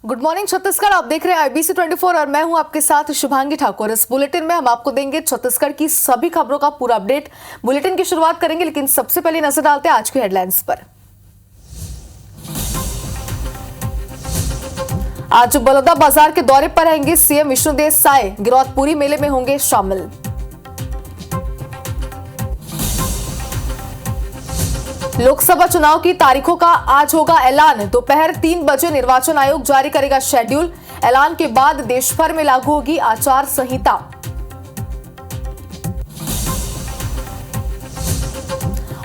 Good morning Chhattisgarh. आप देख रहे हैं IBC 24 और मैं हूं आपके साथ शुभांगी ठाकुर। इस बुलेटिन में हम आपको देंगे छत्तीसगढ़ की सभी खबरों का पूरा अपडेट। बुलेटिन की शुरुआत करेंगे, लेकिन सबसे पहले नजर डालते हैं आज की हेडलाइंस पर। आज बलौदा बाजार के दौरे पर रहेंगे सीएम विष्णुदेव साय। गिरौदपुरी मेले में होंगे शामिल। लोकसभा चुनाव की तारीखों का आज होगा ऐलान। दोपहर 3 बजे निर्वाचन आयोग जारी करेगा शेड्यूल। ऐलान के बाद देश भर में लागू होगी आचार संहिता।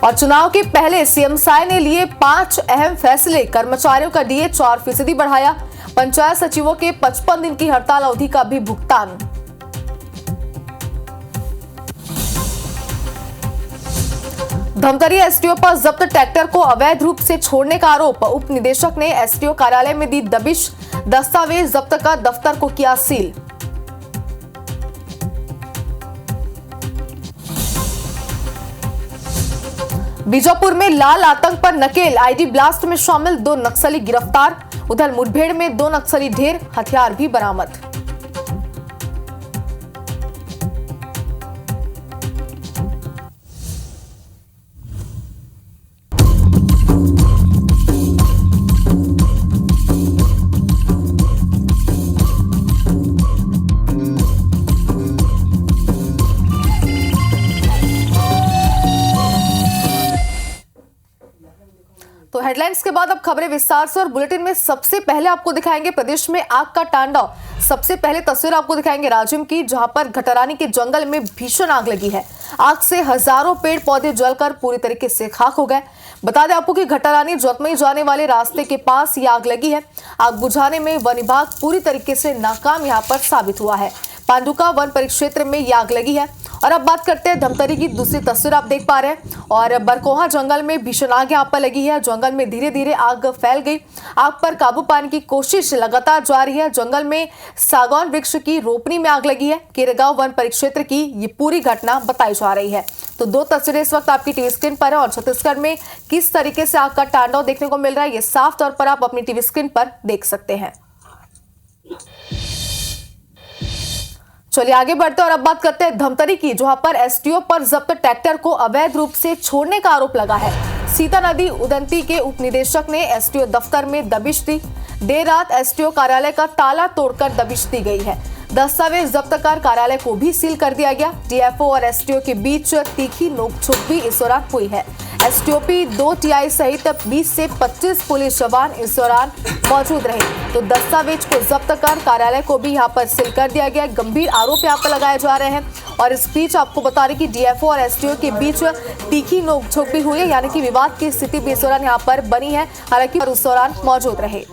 और चुनाव के पहले सीएम साय ने लिए 5 अहम फैसले। कर्मचारियों का डीए 4% बढ़ाया। पंचायत सचिवों के 55 दिन की हड़ताल अवधि का भी भुगतान। धमतरी एसटीओ पर जब्त ट्रैक्टर को अवैध रूप से छोड़ने का आरोप। उप निदेशक ने एसटीओ कार्यालय में दी दबिश। दस्तावेज जब्त कर दफ्तर को किया सील। बीजापुर में लाल आतंक पर नकेल। आईडी ब्लास्ट में शामिल 2 नक्सली गिरफ्तार। उधर मुठभेड़ में 2 नक्सली ढेर, हथियार भी बरामद। तो हेडलाइंस के बाद अब खबरें विस्तार से। और बुलेटिन में सबसे पहले आपको दिखाएंगे प्रदेश में आग का तांडव। सबसे पहले तस्वीर आपको दिखाएंगे राजिम की, जहां पर घटरानी के जंगल में भीषण आग लगी है। आग से हजारों पेड़ पौधे जलकर पूरी तरीके से खाक हो गए। बता दें आपको कि घटरानी जोतमई जाने वाले रास्ते के पास ये आग लगी है। आग बुझाने में वन विभाग पूरी तरीके से नाकाम यहां पर साबित हुआ है। पांडुका वन परिक्षेत्र में ये आग लगी है। और अब बात करते हैं धमतरी की। दूसरी तस्वीर आप देख पा रहे हैं। और बरकोहा जंगल में भीषण आग यहाँ पर लगी है। जंगल में धीरे धीरे आग फैल गई। आग पर काबू पाने की कोशिश लगातार जारी है। जंगल में सागौन वृक्ष की रोपनी में आग लगी है। केरगांव वन परिक्षेत्र की ये पूरी घटना बताई जा रही है। तो 2 तस्वीरें इस वक्त आपकी टीवी स्क्रीन पर है। और छत्तीसगढ़ में किस तरीके से आग का तांडव देखने को मिल रहा है, ये साफ तौर पर आप अपनी टीवी स्क्रीन पर देख सकते हैं। चलिए आगे बढ़ते हैं और अब बात करते हैं धमतरी की, जहां पर एसटीओ पर जब्त ट्रैक्टर को अवैध रूप से छोड़ने का आरोप लगा है। सीता नदी उदंती के उप निदेशक ने एसटीओ दफ्तर में दबिश दी। देर रात एसटीओ कार्यालय का ताला तोड़कर दबिश दी गई है। दस्तावेज जब्त कर कार्यालय को भी सील कर दिया गया। डीएफओ और एसटीओ के बीच तीखी नोकझोंक भी इस दौरान हुई है। एसटीओपी 2 टीआई सहित 20 से 25 पुलिस जवान इस दौरान मौजूद रहे। तो दस्तावेज को जब्त कर कार्यालय को भी यहाँ पर सील कर दिया गया। गंभीर आरोप यहाँ पर लगाए जा रहे हैं। और इस बीच आपको बता दें कि डीएफओ और एसटीओ के बीच तीखी नोकझोंक भी हुई है, यानी कि विवाद की स्थिति भी इस दौरान यहाँ पर बनी है। हालांकि उस दौरान मौजूद रहे।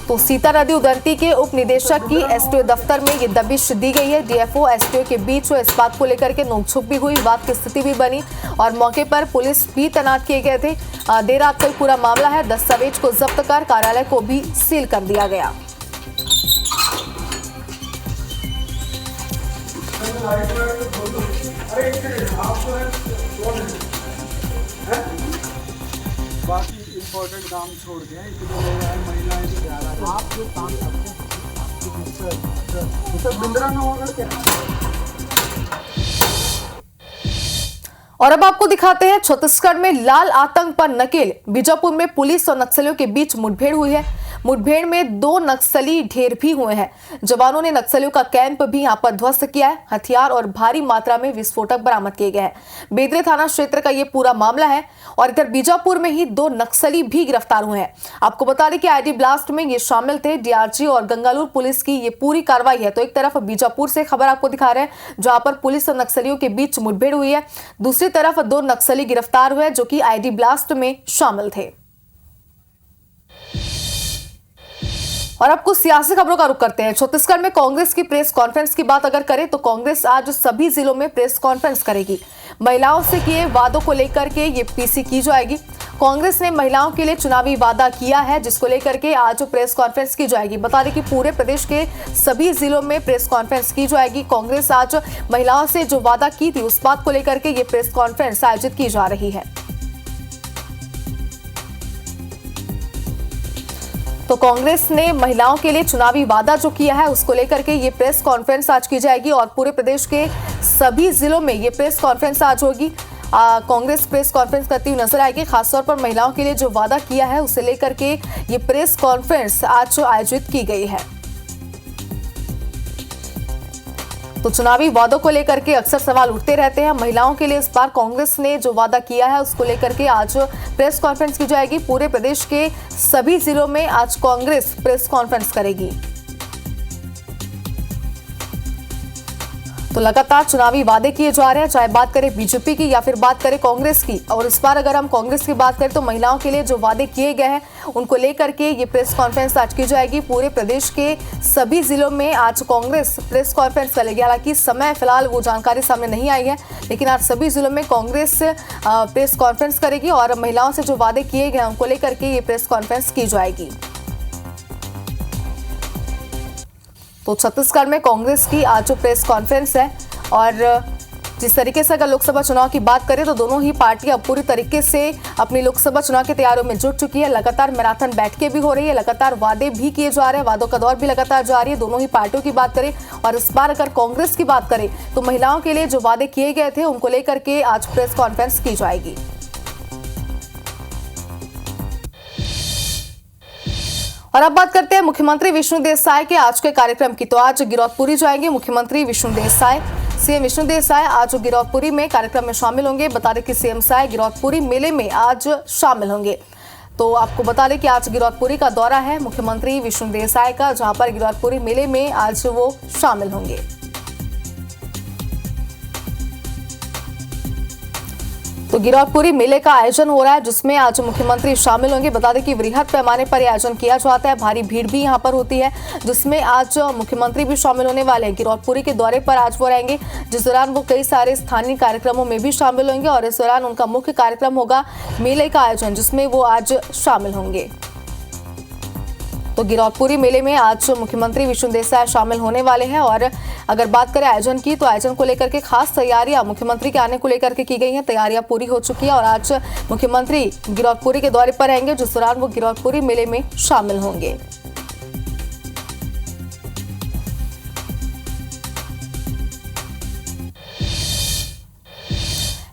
तो सीता नदी उदंती के उप निदेशक की एसटीओ दफ्तर में ये दबिश दी गई है। डीएफओ एसटीओ के बीच इस बात को लेकर के नोकझोंक भी हुई, विवाद की स्थिति भी बनी और मौके पर पुलिस भी तैनात किए गए थे। देर रात तक पूरा मामला है। दस्तावेज को जब्त कर कार्यालय को भी सील कर दिया गया। बाकी इम्पोर्टेंट काम छोड़ दिया। महिलाएं जो जा रहा है, आप जो काम करते हैं बिंद्रा न होगा क्या। और अब आपको दिखाते हैं छत्तीसगढ़ में लाल आतंक पर नकेल। बीजापुर में पुलिस और नक्सलियों के बीच मुठभेड़ हुई है। मुठभेड़ में 2 नक्सली ढेर भी हुए हैं। जवानों ने नक्सलियों का कैंप भी यहां पर ध्वस्त किया है। हथियार और भारी मात्रा में विस्फोटक बरामद किए गए हैं। बेदरे थाना क्षेत्र का ये पूरा मामला है। और इधर बीजापुर में ही 2 नक्सली भी गिरफ्तार हुए हैं। आपको बता दें कि आईडी ब्लास्ट में ये शामिल थे। डीआरजी और गंगालूर पुलिस की ये पूरी कार्रवाई है। तो एक तरफ बीजापुर से खबर आपको दिखा रहे हैं, जहां पर पुलिस और नक्सलियों के बीच मुठभेड़ हुई है। दूसरी तरफ 2 नक्सली गिरफ्तार हुए जो कि आईडी ब्लास्ट में शामिल थे। और अब कुछ सियासी खबरों का रुख करते हैं। छत्तीसगढ़ में कांग्रेस की प्रेस कॉन्फ्रेंस की बात अगर करें तो कांग्रेस आज सभी जिलों में प्रेस कॉन्फ्रेंस करेगी। महिलाओं से किए वादों को लेकर के ये पीसी की जाएगी। कांग्रेस ने महिलाओं के लिए चुनावी वादा किया है, जिसको लेकर के आज प्रेस कॉन्फ्रेंस की जाएगी। बता दें कि पूरे प्रदेश के सभी जिलों में प्रेस कॉन्फ्रेंस की जाएगी। कांग्रेस आज महिलाओं से जो वादा की थी उस बात को लेकर के ये प्रेस कॉन्फ्रेंस आयोजित की जा रही है। तो कांग्रेस ने महिलाओं के लिए चुनावी वादा जो किया है उसको लेकर के ये प्रेस कॉन्फ्रेंस आज की जाएगी और पूरे प्रदेश के सभी जिलों में ये प्रेस कॉन्फ्रेंस आज होगी। कांग्रेस प्रेस कॉन्फ्रेंस करती हुई नजर आएगी। खासतौर पर महिलाओं के लिए जो वादा किया है उसे लेकर के ये प्रेस कॉन्फ्रेंस आज आयोजित की गई है। तो चुनावी वादों को लेकर के अक्सर सवाल उठते रहते हैं। महिलाओं के लिए इस बार कांग्रेस ने जो वादा किया है उसको लेकर के आज प्रेस कॉन्फ्रेंस की जाएगी। पूरे प्रदेश के सभी जिलों में आज कांग्रेस प्रेस कॉन्फ्रेंस करेगी। तो लगातार चुनावी वादे किए जा रहे हैं, चाहे बात करें बीजेपी की या फिर बात करें कांग्रेस की। और इस बार अगर हम कांग्रेस की बात करें तो महिलाओं के लिए जो वादे किए गए हैं उनको लेकर के ये प्रेस कॉन्फ्रेंस आज की जाएगी। पूरे प्रदेश के सभी जिलों में आज कांग्रेस प्रेस कॉन्फ्रेंस करेगी। हालांकि समय फिलहाल वो जानकारी सामने नहीं आई है, लेकिन आज सभी जिलों में कांग्रेस प्रेस कॉन्फ्रेंस करेगी और महिलाओं से जो वादे किए गए उनको लेकर के ये प्रेस कॉन्फ्रेंस की जाएगी। तो छत्तीसगढ़ में कांग्रेस की आज जो प्रेस कॉन्फ्रेंस है और जिस तरीके से अगर लोकसभा चुनाव की बात करें तो दोनों ही पार्टियां पूरी तरीके से अपनी लोकसभा चुनाव की तैयारियों में जुट चुकी है। लगातार मैराथन बैठकें भी हो रही है, लगातार वादे भी किए जा रहे हैं, वादों का दौर भी लगातार जारी है। दोनों ही पार्टियों की बात करें और इस बार अगर कांग्रेस की बात करें तो महिलाओं के लिए जो वादे किए गए थे उनको लेकर के आज प्रेस कॉन्फ्रेंस की जाएगी। और अब बात करते हैं मुख्यमंत्री विष्णु देसाई के आज के कार्यक्रम की। तो आज गिरौदपुरी जाएंगे मुख्यमंत्री विष्णु देसाई। सीएम विष्णु देसाई आज गिरौदपुरी में कार्यक्रम में शामिल होंगे। बता दें कि सीएम साई गिरौदपुरी मेले में आज शामिल होंगे। तो आपको बता दें कि आज गिरौदपुरी का दौरा है मुख्यमंत्री विष्णु देसाई का, जहां पर गिरौदपुरी मेले में आज वो शामिल होंगे। तो गिरौदपुरी मेले का आयोजन हो रहा है जिसमें आज मुख्यमंत्री शामिल होंगे। बता दें कि वृहद पैमाने पर यह आयोजन किया जाता है, भारी भीड़ भी यहां पर होती है, जिसमें आज मुख्यमंत्री भी शामिल होने वाले हैं। गिरौदपुरी के दौरे पर आज वो रहेंगे, जिस दौरान वो कई सारे स्थानीय कार्यक्रमों में भी शामिल होंगे और इस दौरान उनका मुख्य कार्यक्रम होगा मेले का आयोजन, जिसमें वो आज शामिल होंगे। तो गिरौदपुरी मेले में आज मुख्यमंत्री विष्णु देसाई शामिल होने वाले हैं। और अगर बात करें आयोजन की तो आयोजन को लेकर के खास तैयारियां मुख्यमंत्री के आने को लेकर के की गई हैं। तैयारियां पूरी हो चुकी है और आज मुख्यमंत्री गिरौदपुरी के दौरे पर रहेंगे, जिस दौरान वो गिरौदपुरी मेले में शामिल होंगे।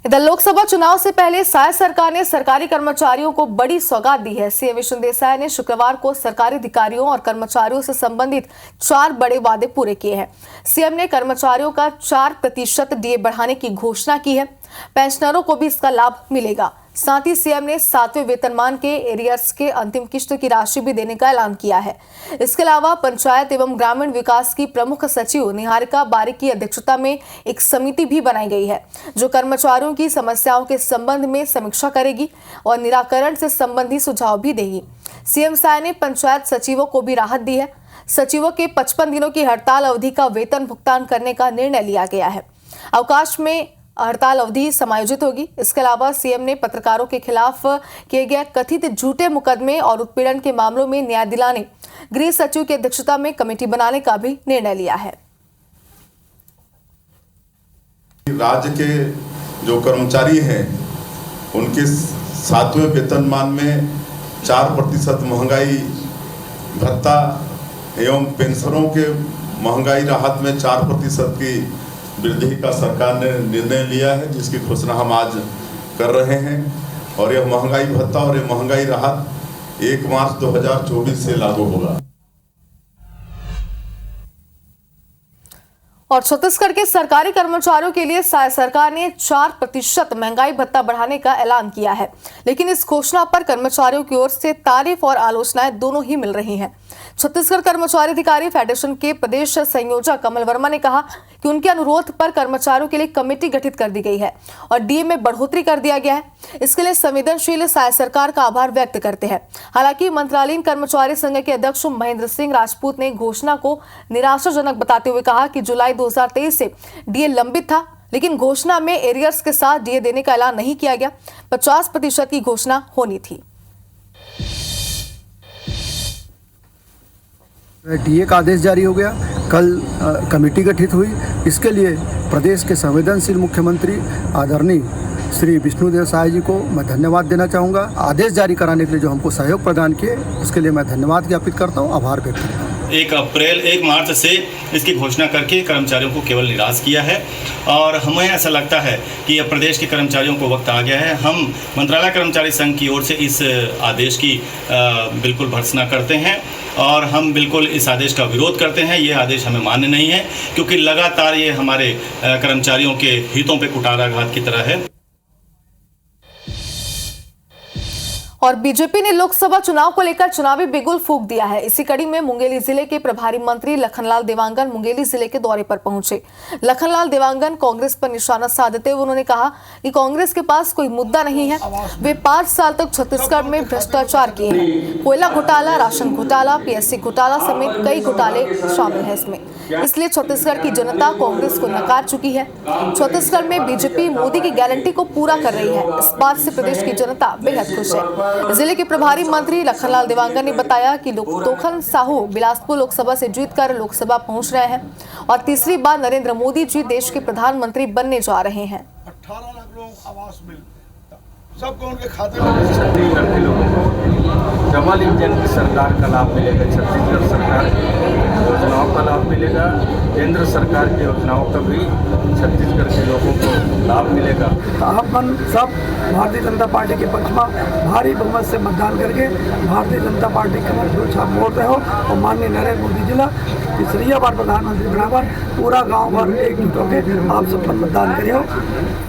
इधर लोकसभा चुनाव से पहले साय सरकार ने सरकारी कर्मचारियों को बड़ी सौगात दी है। सीएम विष्णु देसाई ने शुक्रवार को सरकारी अधिकारियों और कर्मचारियों से संबंधित 4 बड़े वादे पूरे किए हैं। सीएम ने कर्मचारियों का 4% डीए बढ़ाने की घोषणा की है। पेंशनरों को भी इसका लाभ मिलेगा। साथ ही सीएम ने 7वें वेतनमान के एरियर्स के अंतिम किश्त की राशि भी देने का ऐलान किया है। इसके अलावा पंचायत एवं ग्रामीण विकास की प्रमुख सचिव निहारिका बारिक की अध्यक्षता में एक समिति भी बनाई गई है, जो कर्मचारियों की समस्याओं के संबंध में समीक्षा करेगी और निराकरण से संबंधी सुझाव भी देगी। सीएम साय ने पंचायत सचिवों को भी राहत दी है। सचिवों के 55 दिनों की हड़ताल अवधि का वेतन भुगतान करने का निर्णय लिया गया है। अवकाश में हड़ताल अवधि समायोजित होगी। इसके अलावा सीएम ने पत्रकारों के खिलाफ किए गए कथित झूठे मुकदमे और उत्पीड़न के मामलों में न्याय दिलाने गृह सचिव की अध्यक्षता में कमेटी बनाने का भी निर्णय लिया है। राज्य के जो कर्मचारी हैं उनके 7वें वेतनमान में 4% महंगाई भत्ता एवं पेंशनरों के महंगाई राहत में 4% की वृद्धि का सरकार ने निर्णय लिया है, जिसकी घोषणा हम आज कर रहे हैं। और यह महंगाई भत्ता और यह महंगाई राहत 1 मार्च 2024 से लागू होगा। और छत्तीसगढ़ के सरकारी कर्मचारियों के लिए सरकार ने 4% महंगाई भत्ता बढ़ाने का ऐलान किया है, लेकिन इस घोषणा पर कर्मचारियों की ओर से तारीफ और आलोचनाएं दोनों ही मिल रही हैं। छत्तीसगढ़ कर्मचारी अधिकारी फेडरेशन के प्रदेश संयोजक कमल वर्मा ने कहा कि उनके अनुरोध पर कर्मचारियों के लिए कमेटी गठित कर दी गई है और डीए में बढ़ोतरी कर दिया गया है। इसके लिए संवेदनशील साय सरकार का आभार व्यक्त करते हैं। हालांकि मंत्रालयीन कर्मचारी संघ के अध्यक्ष महेंद्र सिंह राजपूत ने घोषणा को निराशाजनक बताते हुए कहा कि जुलाई 2023 से डीए लंबित था, लेकिन घोषणा में एरियर्स के साथ डीए देने का ऐलान नहीं किया गया। 50% की घोषणा होनी थी। डीए का आदेश जारी हो गया, कल कमेटी गठित हुई। इसके लिए प्रदेश के संवेदनशील मुख्यमंत्री आदरणीय श्री विष्णुदेव सहाय जी को मैं धन्यवाद देना चाहूँगा। आदेश जारी कराने के लिए जो हमको सहयोग प्रदान किए उसके लिए मैं धन्यवाद ज्ञापित करता हूँ, आभार व्यक्त करता हूँ। 1 मार्च से इसकी घोषणा करके कर्मचारियों को केवल निराश किया है और हमें ऐसा लगता है कि अब प्रदेश के कर्मचारियों को वक्त आ गया है। हम मंत्रालय कर्मचारी संघ की ओर से इस आदेश की बिल्कुल भर्त्सना करते हैं और हम बिल्कुल इस आदेश का विरोध करते हैं। ये आदेश हमें मान्य नहीं है क्योंकि लगातार ये हमारे कर्मचारियों के हितों पे कुठाराघात की तरह है। और बीजेपी ने लोकसभा चुनाव को लेकर चुनावी बिगुल फूंक दिया है। इसी कड़ी में मुंगेली जिले के प्रभारी मंत्री लखनलाल देवांगन मुंगेली जिले के दौरे पर पहुंचे। लखनलाल देवांगन कांग्रेस पर निशाना साधते हुए उन्होंने कहा कि कांग्रेस के पास कोई मुद्दा नहीं है। वे 5 साल तक छत्तीसगढ़ में भ्रष्टाचार किए हैं। कोयला घोटाला, राशन घोटाला, पीएससी घोटाला समेत कई घोटाले शामिल है इसमें। इसलिए छत्तीसगढ़ की जनता कांग्रेस को नकार चुकी है। छत्तीसगढ़ में बीजेपी मोदी की गारंटी को पूरा कर रही है। इस बात से प्रदेश की जनता बेहद खुश है। जिले के प्रभारी मंत्री लखनलाल देवांगन ने बताया कि तोखन साहू बिलासपुर लोकसभा से जीतकर लोकसभा पहुंच रहे हैं और तीसरी बार नरेंद्र मोदी जी देश के प्रधानमंत्री बनने जा रहे हैं। 18 लाख लोगों को आवास मिल सबको उनके खाते में छत्तीसगढ़ के लोगों को डबल इंजन की सरकार का लाभ मिलेगा। छत्तीसगढ़ सरकार की योजनाओं का लाभ मिलेगा, केंद्र सरकार की योजनाओं का भी छत्तीसगढ़ के लोगों को लाभ मिलेगा। अपन सब भारतीय जनता पार्टी के पक्ष में भारी बहुमत से मतदान करके भारतीय जनता पार्टी के मजबूत छाप बोल रहे हो और माननीय नरेंद्र मोदी जिला तीसरी बार प्रधानमंत्री बराबर पूरा गाँव भर एकजुट होकर आप सब पर मतदान करिए।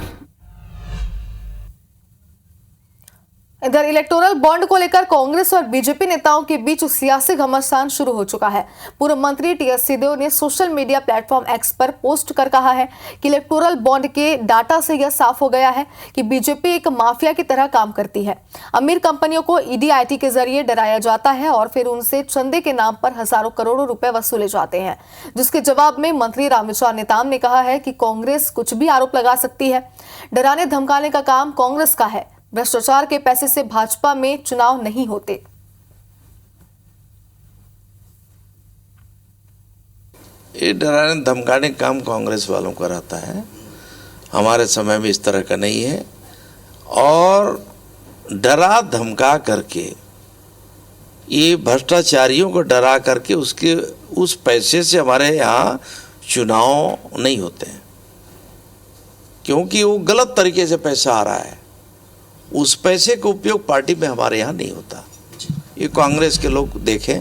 इधर इलेक्टोरल बॉन्ड को लेकर कांग्रेस और बीजेपी नेताओं के बीच सियासी घमासान शुरू हो चुका है। पूर्व मंत्री टीएस सिंहदेव ने सोशल मीडिया प्लेटफॉर्म एक्स पर पोस्ट कर कहा है कि इलेक्टोरल बॉन्ड के डाटा से यह साफ हो गया है कि बीजेपी एक माफिया की तरह काम करती है। अमीर कंपनियों को ईडीआईटी के जरिए डराया जाता है और फिर उनसे चंदे के नाम पर हजारों करोड़ों रुपए वसूले जाते हैं। जिसके जवाब में मंत्री रामविचार नेताम ने कहा है कि कांग्रेस कुछ भी आरोप लगा सकती है। डराने धमकाने का काम कांग्रेस का है। भ्रष्टाचार के पैसे से भाजपा में चुनाव नहीं होते। ये डराने धमकाने का काम कांग्रेस वालों का रहता है। हमारे समय में इस तरह का नहीं है और डरा धमका करके ये भ्रष्टाचारियों को डरा करके उस पैसे से हमारे यहाँ चुनाव नहीं होते हैं क्योंकि वो गलत तरीके से पैसा आ रहा है। उस पैसे का उपयोग पार्टी में हमारे यहाँ नहीं होता। ये कांग्रेस के लोग देखें।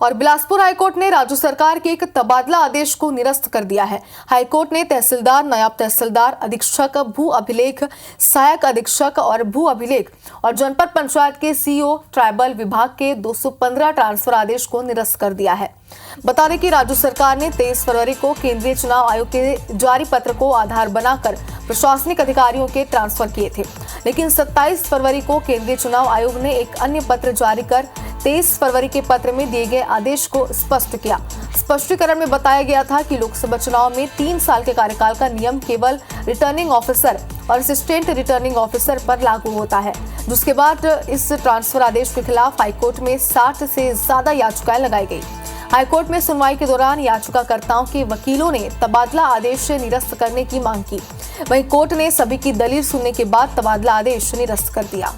और बिलासपुर हाईकोर्ट ने राज्य सरकार के एक तबादला आदेश को निरस्त कर दिया है। हाईकोर्ट ने तहसीलदार, नायब तहसीलदार, अधीक्षक, भू अभिलेख, सहायक अधीक्षक और भू अभिलेख और जनपद पंचायत के सीईओ ट्राइबल विभाग के 215 ट्रांसफर आदेश को निरस्त कर दिया है। बता दें कि राज्य सरकार ने 23 फरवरी को केंद्रीय चुनाव आयोग के जारी पत्र को आधार बनाकर प्रशासनिक अधिकारियों के ट्रांसफर किए थे, लेकिन 27 फरवरी को केंद्रीय चुनाव आयोग ने एक अन्य पत्र जारी कर 23 फरवरी के पत्र में दिए गए आदेश को स्पष्ट किया। स्पष्टीकरण में बताया गया था कि लोकसभा चुनाव में 3 साल के कार्यकाल का नियम केवल रिटर्निंग ऑफिसर और असिस्टेंट रिटर्निंग ऑफिसर पर लागू होता है। जिसके बाद इस ट्रांसफर आदेश के खिलाफ हाईकोर्ट में 60 से ज्यादा याचिकाएं लगाई गई। हाईकोर्ट में सुनवाई के दौरान याचिकाकर्ताओं के वकीलों ने तबादला आदेश निरस्त करने की मांग की। वहीं कोर्ट ने सभी की दलील सुनने के बाद तबादला आदेश निरस्त कर दिया।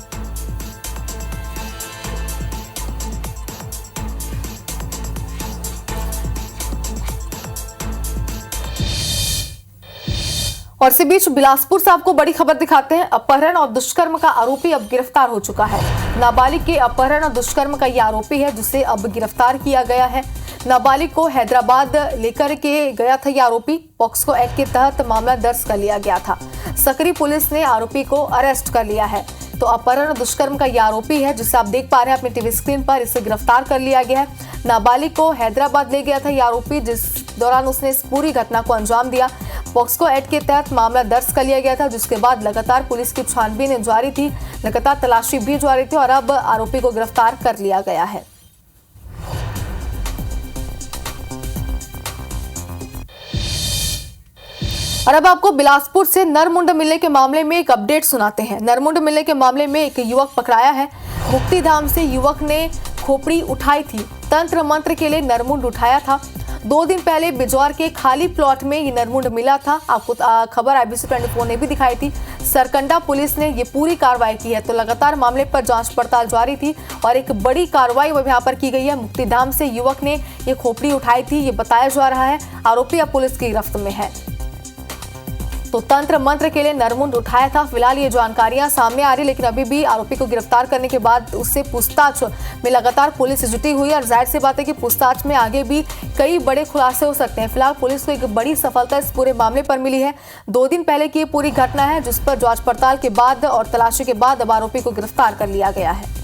और इसी बीच बिलासपुर से आपको बड़ी खबर दिखाते हैं। अपहरण और दुष्कर्म का आरोपी अब गिरफ्तार हो चुका है। नाबालिग के अपहरण और दुष्कर्म का यह आरोपी है जिसे अब गिरफ्तार किया गया है। नाबालिग को हैदराबाद लेकर के गया था यह आरोपी। पॉक्सो एक्ट के तहत मामला दर्ज कर लिया गया था। सकरी पुलिस ने आरोपी को अरेस्ट कर लिया है। तो अपहरण और दुष्कर्म का यह आरोपी है जिसे आप देख पा रहे हैं अपनी टीवी स्क्रीन पर। इसे गिरफ्तार कर लिया गया है। नाबालिग को हैदराबाद ले गया था यह आरोपी, जिस दौरान उसने इस पूरी घटना को अंजाम दिया। पॉक्सो एक्ट के तहत मामला दर्ज कर लिया गया था, जिसके बाद लगातार पुलिस की छानबीन जारी थी, लगातार तलाशी भी जारी थी और अब आरोपी को गिरफ्तार कर लिया गया है। और अब आपको बिलासपुर से नरमुंड मिलने के मामले में एक अपडेट सुनाते हैं। नरमुंड मिलने के मामले में एक युवक पकड़ाया है। मुक्तिधाम से युवक ने खोपड़ी उठाई थी। तंत्र मंत्र के लिए नरमुंड उठाया था। 2 दिन पहले बिजौर के खाली प्लॉट में ये नरमुंड मिला था। आपको खबर IBC 24 ने भी दिखाई थी। सरकंडा पुलिस ने ये पूरी कार्रवाई की है। तो लगातार मामले पर जांच पड़ताल जारी थी और एक बड़ी कार्रवाई वह यहाँ पर की गई है। मुक्तिधाम से युवक ने ये खोपड़ी उठाई थी, ये बताया जा रहा है। आरोपी अब पुलिस की गिरफ्त में है। तो तंत्र मंत्र के लिए नरमुंड उठाया था। फिलहाल ये जानकारियां सामने आ रही, लेकिन अभी भी आरोपी को गिरफ्तार करने के बाद उससे पूछताछ में लगातार पुलिस जुटी हुई है और जाहिर सी बात है कि पूछताछ में आगे भी कई बड़े खुलासे हो सकते हैं। फिलहाल पुलिस को एक बड़ी सफलता इस पूरे मामले पर मिली है। 2 दिन पहले की ये पूरी घटना है, जिस पर जांच पड़ताल के बाद और तलाशी के बाद अब आरोपी को गिरफ्तार कर लिया गया है।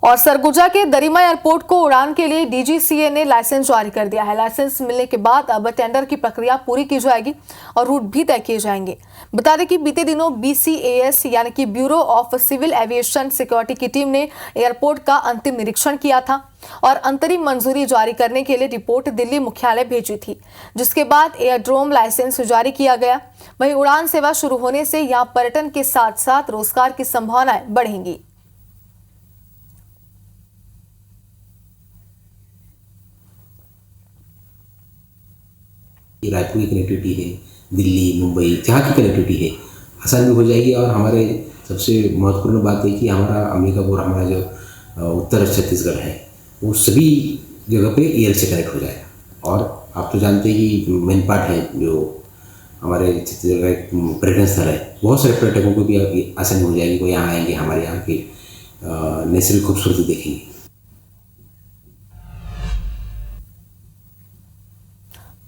और सरगुजा के दरिमा एयरपोर्ट को उड़ान के लिए DGCA ने लाइसेंस जारी कर दिया है। लाइसेंस मिलने के बाद अब टेंडर की प्रक्रिया पूरी की जाएगी और रूट भी तय किए जाएंगे। बता दें कि बीते दिनों BCAS यानी कि bureau of civil aviation security की टीम ने एयरपोर्ट का अंतिम निरीक्षण किया था और अंतरिम मंजूरी जारी करने के लिए रिपोर्ट दिल्ली मुख्यालय भेजी थी, जिसके बाद एयरड्रोम लाइसेंस जारी किया गया। वहीं उड़ान सेवा शुरू होने से यहाँ पर्यटन के साथ साथ रोजगार की संभावनाएं बढ़ेंगी। रायपुर की कनेक्टिविटी है, दिल्ली, मुंबई, जहाँ की कनेक्टिविटी है आसान भी हो जाएगी। और हमारे सबसे महत्वपूर्ण बात है कि हमारा अंबिकापुर, हमारा जो उत्तर छत्तीसगढ़ है, वो सभी जगह पे एयर से कनेक्ट हो जाएगा। और आप तो जानते हैं कि मेन पार्ट है जो हमारे छत्तीसगढ़ का पर्यटन स्थल है, बहुत सारे पर्यटकों को भी आसानी हो जाएगी। वो यहाँ आएंगे, हमारे यहाँ की नेचुरल खूबसूरती देखेंगे।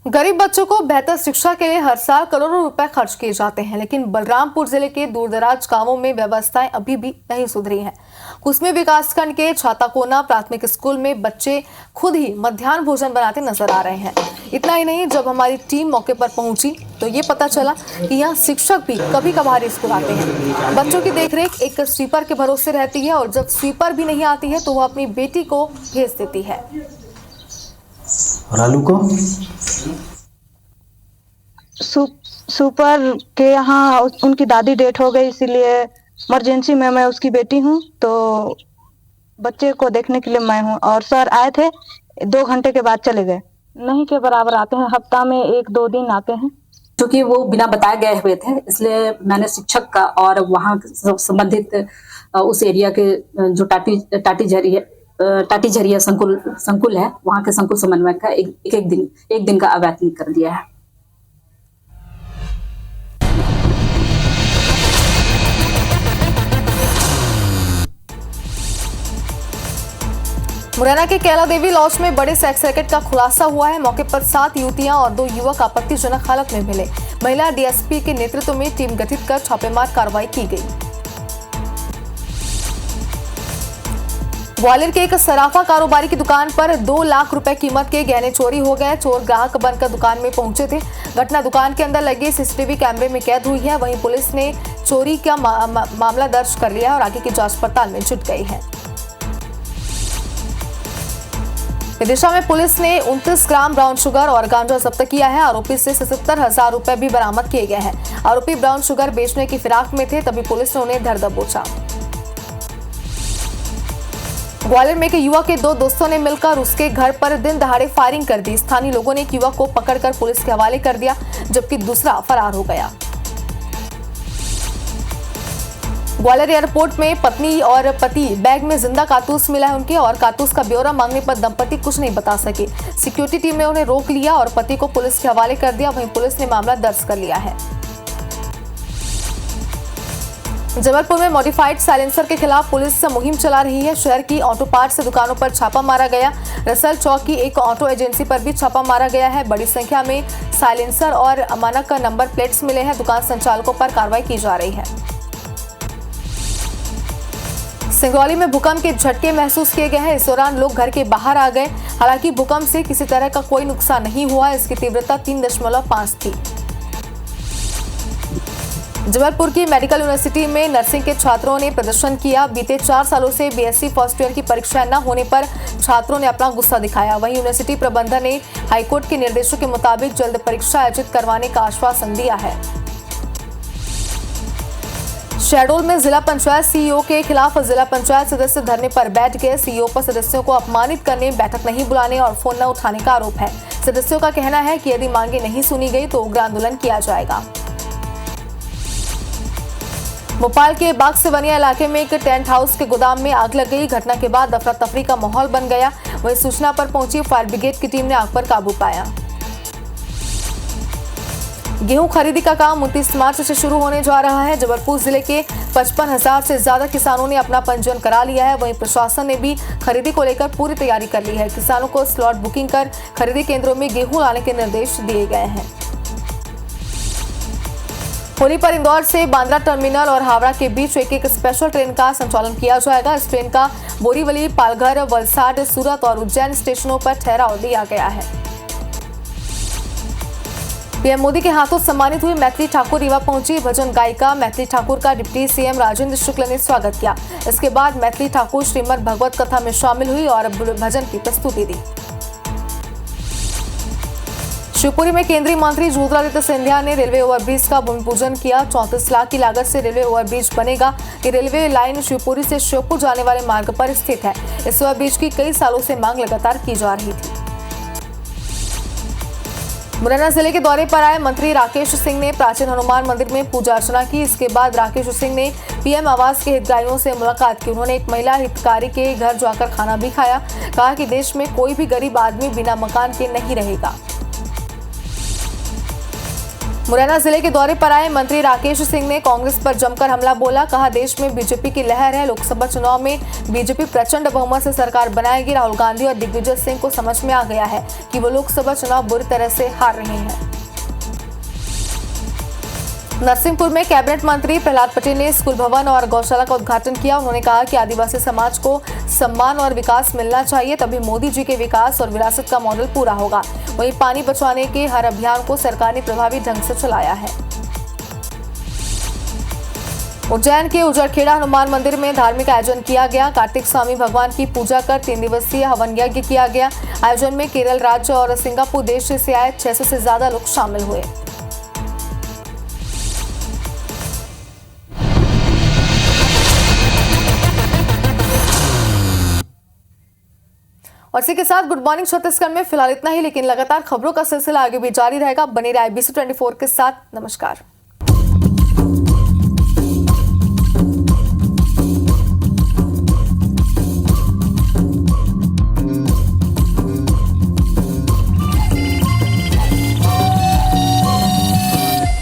गरीब बच्चों को बेहतर शिक्षा के लिए हर साल करोड़ों रुपए खर्च किए जाते हैं, लेकिन बलरामपुर जिले के दूरदराज गांवों में व्यवस्थाएं अभी भी नहीं सुधरी हैं। कुसमी विकासखंड के छाताकोना प्राथमिक स्कूल में बच्चे खुद ही मध्याह्न भोजन बनाते नजर आ रहे हैं। इतना ही नहीं, जब हमारी टीम मौके पर पहुंची तो ये पता चला कि यहाँ शिक्षक भी कभी कभार स्कूल आते हैं। बच्चों की देखरेख एक स्वीपर के भरोसे रहती है और जब स्वीपर भी नहीं आती है तो वो अपनी बेटी को भेज देती है। रालू को सुपर के यहाँ उनकी दादी डेथ हो गई, इसीलिए इमरजेंसी में मैं उसकी बेटी हूँ, तो बच्चे को देखने के लिए मैं हूँ। और सर आए थे, 2 घंटे के बाद चले गए। नहीं के बराबर आते हैं, हफ्ता में 1-2 दिन आते हैं। क्योंकि वो बिना बताए गए हुए थे, इसलिए मैंने शिक्षक का और वहाँ संबंधित उस एरिया के जो टाटी झरिया संकुल है, वहाँ के संकुल समन्वय का एक दिन का अवैतनिक कर दिया है। मुरैना के कैला देवी लॉज में बड़े सेक्स रैकेट का खुलासा हुआ है। मौके पर 7 युवतियां और 2 युवक आपत्तिजनक हालत में मिले। महिला DSP के नेतृत्व में टीम गठित कर छापेमार कार्रवाई की गई। ग्वालियर के एक सराफा कारोबारी की दुकान पर 2 लाख रुपए कीमत के गहने चोरी हो गए। चोर ग्राहक बनकर दुकान में पहुंचे थे। घटना दुकान के अंदर लगे CCTV कैमरे में कैद हुई है। वहीं पुलिस ने चोरी का मामला दर्ज कर लिया और आगे की जांच पड़ताल में जुट गई है। विदिशा में पुलिस ने 29 ग्राम ब्राउन शुगर और गांजा जब्त किया है। आरोपी से 77,000 रुपए भी बरामद किए गए हैं। आरोपी ब्राउन शुगर बेचने की फिराक में थे, तभी पुलिस ने उन्हें धर दबोचा। ग्वालियर में एक युवक के 2 दोस्तों ने मिलकर उसके घर पर दिन दहाड़े फायरिंग कर दी। स्थानीय लोगों ने एक युवक को पकड़कर पुलिस के हवाले कर दिया, जबकि दूसरा फरार हो गया। ग्वालियर एयरपोर्ट में पत्नी और पति बैग में जिंदा कारतूस मिला है उनके, और कारतूस का ब्यौरा मांगने पर दंपति कुछ नहीं बता सके। सिक्योरिटी टीम ने उन्हें रोक लिया और पति को पुलिस के हवाले कर दिया। वहीं पुलिस ने मामला दर्ज कर लिया है। जबलपुर में मॉडिफाइड साइलेंसर के खिलाफ पुलिस मुहिम चला रही है। शहर की ऑटो पार्ट्स दुकानों पर छापा मारा गया। रसल चौक की एक ऑटो एजेंसी पर भी छापा मारा गया है। बड़ी संख्या में साइलेंसर और अमानक नंबर प्लेट्स मिले हैं। दुकान संचालकों पर कार्रवाई की जा रही है। सिंगरौली में भूकंप के झटके महसूस किए गए हैं। इस दौरान लोग घर के बाहर आ गए। हालांकि भूकंप से किसी तरह का कोई नुकसान नहीं हुआ। इसकी तीव्रता 3.5 थी। जबलपुर की मेडिकल यूनिवर्सिटी में नर्सिंग के छात्रों ने प्रदर्शन किया। बीते 4 सालों से BSc फर्स्ट ईयर की परीक्षा न होने पर छात्रों ने अपना गुस्सा दिखाया। वहीं यूनिवर्सिटी प्रबंधन ने हाईकोर्ट के निर्देशों के मुताबिक जल्द परीक्षा आयोजित करवाने का आश्वासन दिया है। शहडोल में जिला पंचायत सीईओ के खिलाफ जिला पंचायत सदस्य धरने पर बैठ गए। सीईओ पर सदस्यों को अपमानित करने, बैठक नहीं बुलाने और फोन न उठाने का आरोप है। सदस्यों का कहना है कि यदि मांगे नहीं सुनी गई तो उग्र आंदोलन किया जाएगा। भोपाल के बाग सिवनिया इलाके में एक टेंट हाउस के गोदाम में आग लग गई। घटना के बाद अफरा तफरी का माहौल बन गया। वहीं सूचना पर पहुंची फायर ब्रिगेड की टीम ने आग पर काबू पाया। गेहूं खरीदी का काम 29 मार्च से शुरू होने जा रहा है। जबलपुर जिले के 55,000 से ज्यादा किसानों ने अपना पंजीयन करा लिया है। वहीं प्रशासन ने भी खरीदी को लेकर पूरी तैयारी कर ली है। किसानों को स्लॉट बुकिंग कर खरीदी केंद्रों में गेहूं लाने के निर्देश दिए गए हैं। होली पर इंदौर से बांद्रा टर्मिनल और हावड़ा के बीच एक स्पेशल ट्रेन का संचालन किया जाएगा। इस ट्रेन का बोरीवली, पालघर, वलसाड, सूरत और उज्जैन स्टेशनों पर ठहराव दिया गया है। पीएम मोदी के हाथों सम्मानित हुई मैथिली ठाकुर रीवा पहुंची। भजन गायिका मैथिली ठाकुर का डिप्टी सीएम राजेंद्र शुक्ल ने स्वागत किया। इसके बाद मैथिली ठाकुर श्रीमद् भगवत कथा में शामिल हुई और भजन की प्रस्तुति दी। शिवपुरी में केंद्रीय मंत्री ज्योतिरादित्य सिंधिया ने रेलवे ओवरब्रिज का भूमि पूजन किया। 34 लाख की लागत से रेलवे ओवरब्रिज बनेगा। ये रेलवे लाइन शिवपुरी से श्योपुर जाने वाले मार्ग पर स्थित है। इस ओवरब्रिज की कई सालों से मांग लगातार की जा रही थी। मुरैना जिले के दौरे पर आए मंत्री राकेश सिंह ने प्राचीन हनुमान मंदिर में पूजा अर्चना की। इसके बाद राकेश सिंह ने पीएम आवास के हितग्राहियों से मुलाकात की। उन्होंने एक महिला हितकारी के घर जाकर खाना भी खाया। कहा कि देश में कोई भी गरीब आदमी बिना मकान के नहीं रहेगा। मुरैना जिले के दौरे पर आए मंत्री राकेश सिंह ने कांग्रेस पर जमकर हमला बोला। कहा देश में बीजेपी की लहर है। लोकसभा चुनाव में बीजेपी प्रचंड बहुमत से सरकार बनाएगी। राहुल गांधी और दिग्विजय सिंह को समझ में आ गया है कि वो लोकसभा चुनाव बुरी तरह से हार रहे हैं। नरसिंहपुर में कैबिनेट मंत्री प्रहलाद पटेल ने स्कूल भवन और गौशाला का उद्घाटन किया। उन्होंने कहा कि आदिवासी समाज को सम्मान और विकास मिलना चाहिए, तभी मोदी जी के विकास और विरासत का मॉडल पूरा होगा। वहीं पानी बचाने के हर अभियान को सरकार ने प्रभावी ढंग से चलाया है। उज्जैन के उजड़खेड़ा हनुमान मंदिर में धार्मिक आयोजन किया गया। कार्तिक स्वामी भगवान की पूजा कर 3 दिवसीय हवन यज्ञ किया गया। आयोजन में केरल राज्य और सिंगापुर देश से आए 600 से ज्यादा लोग शामिल हुए। और इसी के साथ गुड मॉर्निंग छत्तीसगढ़ में फिलहाल इतना ही, लेकिन लगातार खबरों का सिलसिला आगे भी जारी रहेगा। बने रहे IBC 24 के साथ। नमस्कार।